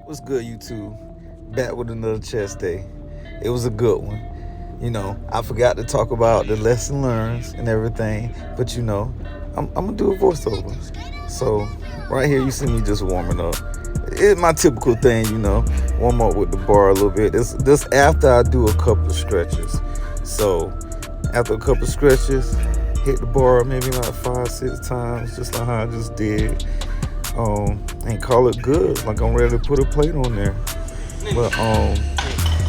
What's good, YouTube? Back with another chest day. It was a good one. I forgot to talk about the lesson learns and everything, but I'm gonna do a voiceover. So right here, you see me just warming up. It's my typical thing, warm up with the bar a little bit. This after I do a couple of stretches. So after a couple of stretches, hit the bar maybe like 5, 6 times, just like how I just did. And call it good. Like I'm ready to put a plate on there. But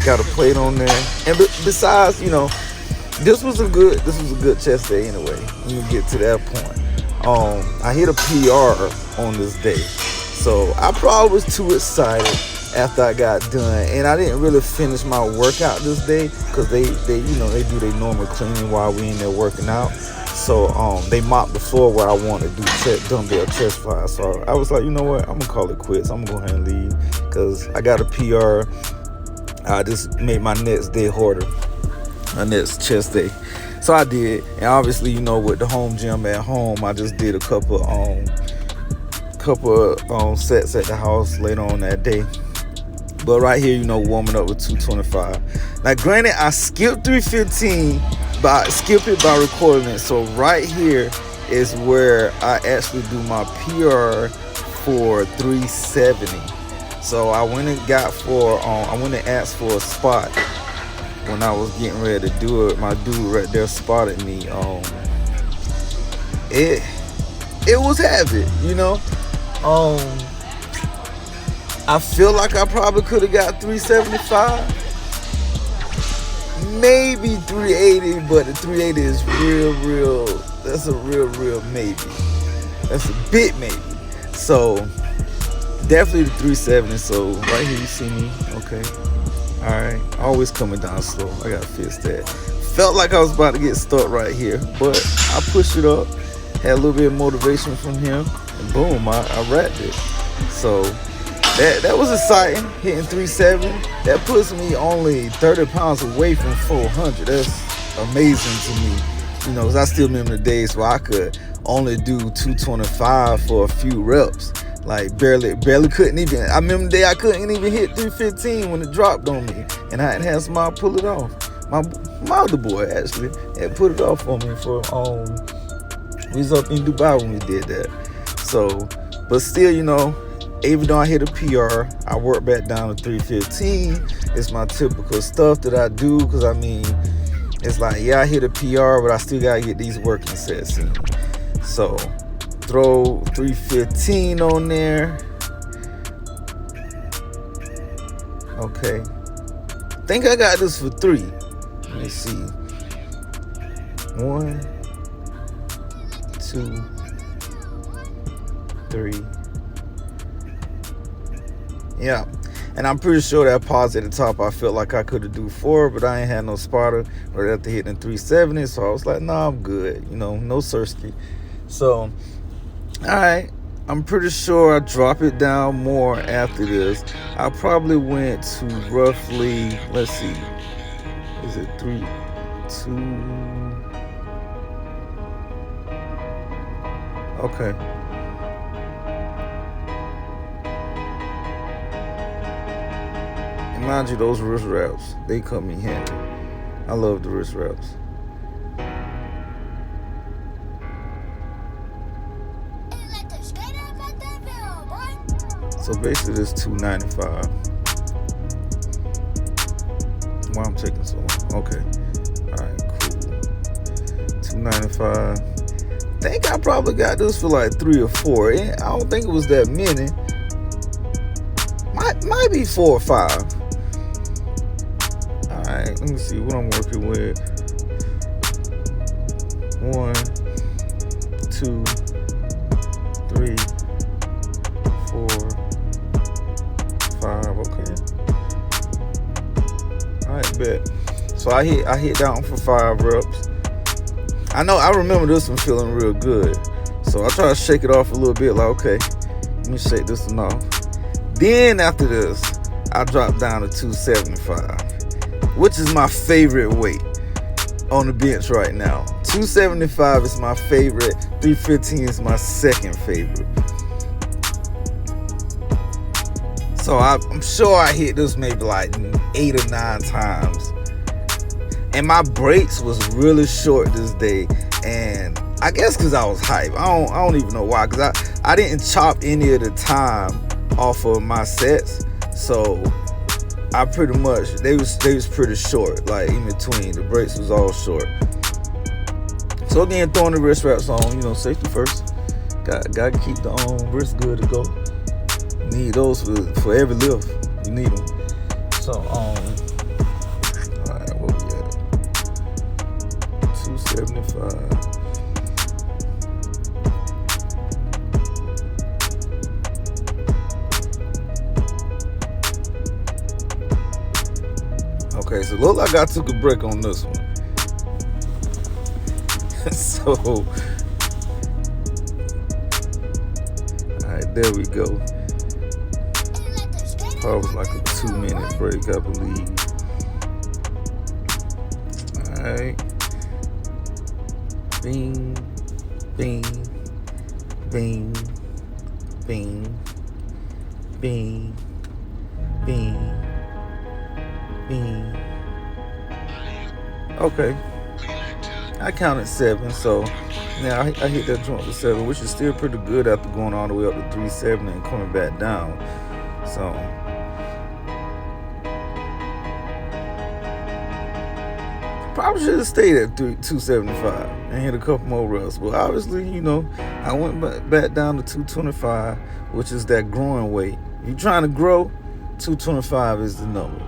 got a plate on there. And besides, this was a good chest day anyway. When you get to that point. I hit a PR on this day. So I probably was too excited after I got done. And I didn't really finish my workout this day because they do their normal cleaning while we in there working out. So they mopped the floor where I wanted to do dumbbell chest flies. So I was like, you know what? I'm gonna call it quits. I'm gonna go ahead and leave because I got a PR. I just made my next day harder, my next chest day. So I did, and obviously, with the home gym at home, I just did a couple sets at the house later on that day. But right here, warming up with 225. Now, granted, I skipped 315. But skip it by recording it. So right here is where I actually do my PR for 370. So I went and asked for a spot when I was getting ready to do it. My dude right there spotted me. It was heavy, I feel like I probably could have got 375. Maybe 380, but the 380 is real. That's a real maybe. That's a bit maybe. So definitely the 370. So right here you see me. Okay. Alright. Always coming down slow. I gotta fix that. Felt like I was about to get stuck right here, but I pushed it up. Had a little bit of motivation from him, and boom, I wrapped it. So that was exciting, hitting 370. That puts me only 30 pounds away from 400. That's amazing to me. Because I still remember the days where I could only do 225 for a few reps. Like barely couldn't even. I remember the day I couldn't even hit 315 when it dropped on me. And I had somebody pull it off. My other boy actually had put it off for me for we was up in Dubai when we did that. So, but still, even though I hit a PR, I work back down to 315. It's my typical stuff that I do because, it's like, yeah, I hit a PR, but I still got to get these working sets in. So, throw 315 on there. Okay. Think I got this for 3. Let me see. 1, 2, 3. Yeah, and I'm pretty sure that pause at the top, I felt like I could have do 4, but I ain't had no spotter right after hitting 370, so I was like, nah, I'm good, no Sirski. So, alright, I'm pretty sure I drop it down more after this. I probably went to roughly, let's see, is it 3, 2, okay. Mind you, those wrist wraps, they come in handy. I love the wrist wraps. So basically this 295. Why I'm taking so long? Okay. Alright, cool. 295. Think I probably got this for like 3 or 4. I don't think it was that many. Might be 4 or 5. Alright, let me see what I'm working with. 1, 2, 3, 4, 5. Okay. Alright, bet. So I hit down for 5 reps. I remember this one feeling real good. So I try to shake it off a little bit, like, okay, let me shake this one off. Then after this, I dropped down to 275, which is my favorite weight on the bench right now. 275 is my favorite. 315 is my second favorite. So I'm sure I hit this maybe like 8 or 9 times. And my brakes was really short this day. And I guess because I was hyped. I don't even know why. Because I didn't chop any of the time off of my sets. So I pretty much, they was pretty short. Like in between. The brakes was all short. So again, throwing the wrist wraps on, you know, safety first. Got to keep the wrist good to go. Need those for every lift. You need them. So alright, what we at? 275. Okay, so look like I took a break on this one. So, alright, there we go. Probably like a 2-minute break, I believe. Alright. Bing, bing, bing, bing, bing, bing, bing. Okay. I counted 7, so now I hit that joint for 7, which is still pretty good after going all the way up to 370 and coming back down. So probably should have stayed at 275 and hit a couple more reps. But obviously, you know, I went back down to 225, which is that growing weight. If you're trying to grow, 225 is the number.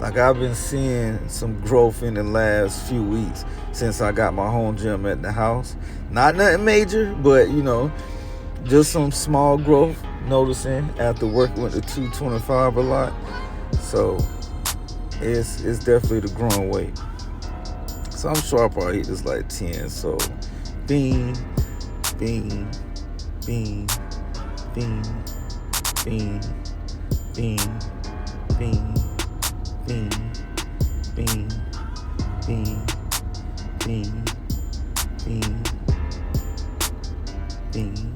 Like I've been seeing some growth in the last few weeks since I got my home gym at the house. Not nothing major, but you know, just some small growth noticing after working with the 225 a lot. So it's definitely the growing weight. So I'm sure I'll probably hit this like 10. So bing, bing, bing, bing, bing, bing, bing, bing, bing, bing, bing, bing, bing.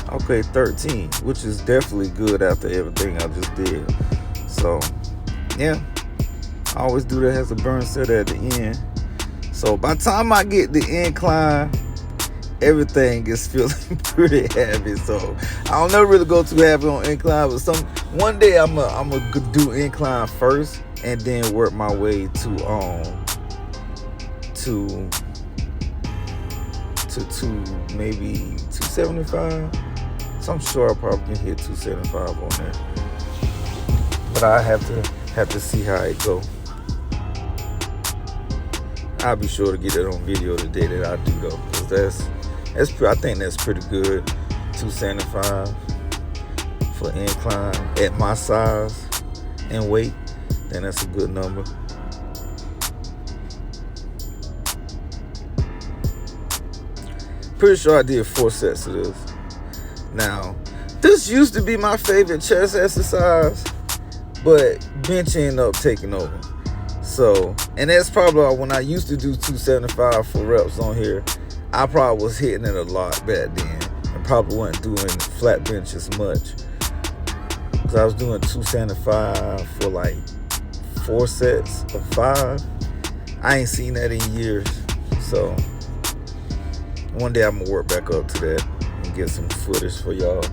Okay, 13, which is definitely good after everything I just did. So yeah, I always do that as a burn set at the end. So by the time I get the incline, everything is feeling pretty heavy. So I don't never really go too heavy on incline, but one day I'm gonna do incline first and then work my way to maybe 275. So I'm sure I probably can hit 275 on there. But I have to see how it go. I'll be sure to get it on video the day that I do though, because I think that's pretty good. 275 for incline at my size and weight, then that's a good number. Pretty sure I did 4 sets of this. Now, this used to be my favorite chest exercise, but bench ended up taking over. So, and that's probably when I used to do 275 for reps on here, I probably was hitting it a lot back then and probably wasn't doing flat bench as much. Because I was doing 275 for like 4 sets of 5. I ain't seen that in years. So, one day I'm going to work back up to that and get some footage for y'all.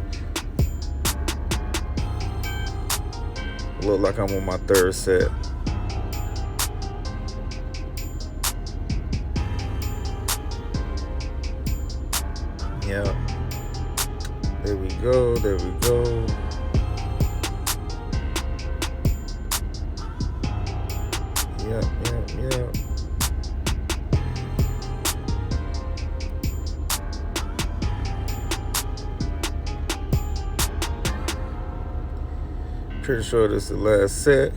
Look like I'm on my 3rd set. Yeah. There we go. There we go. Yep. Pretty sure this is the last set,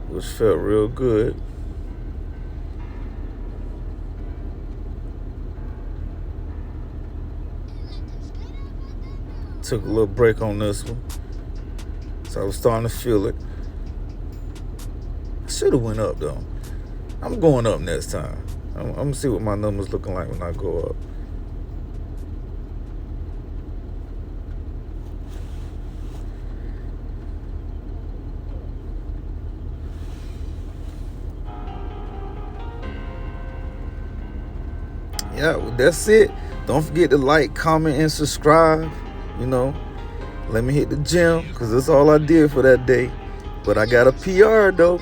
which felt real good. Took a little break on this one, so I was starting to feel it. I should have went up though. I'm going up next time. I'm gonna see what my numbers looking like when I go up. yeah, well, that's it. Don't forget to like, comment, and subscribe. Let me hit the gym because that's all I did for that day. But I got a PR though.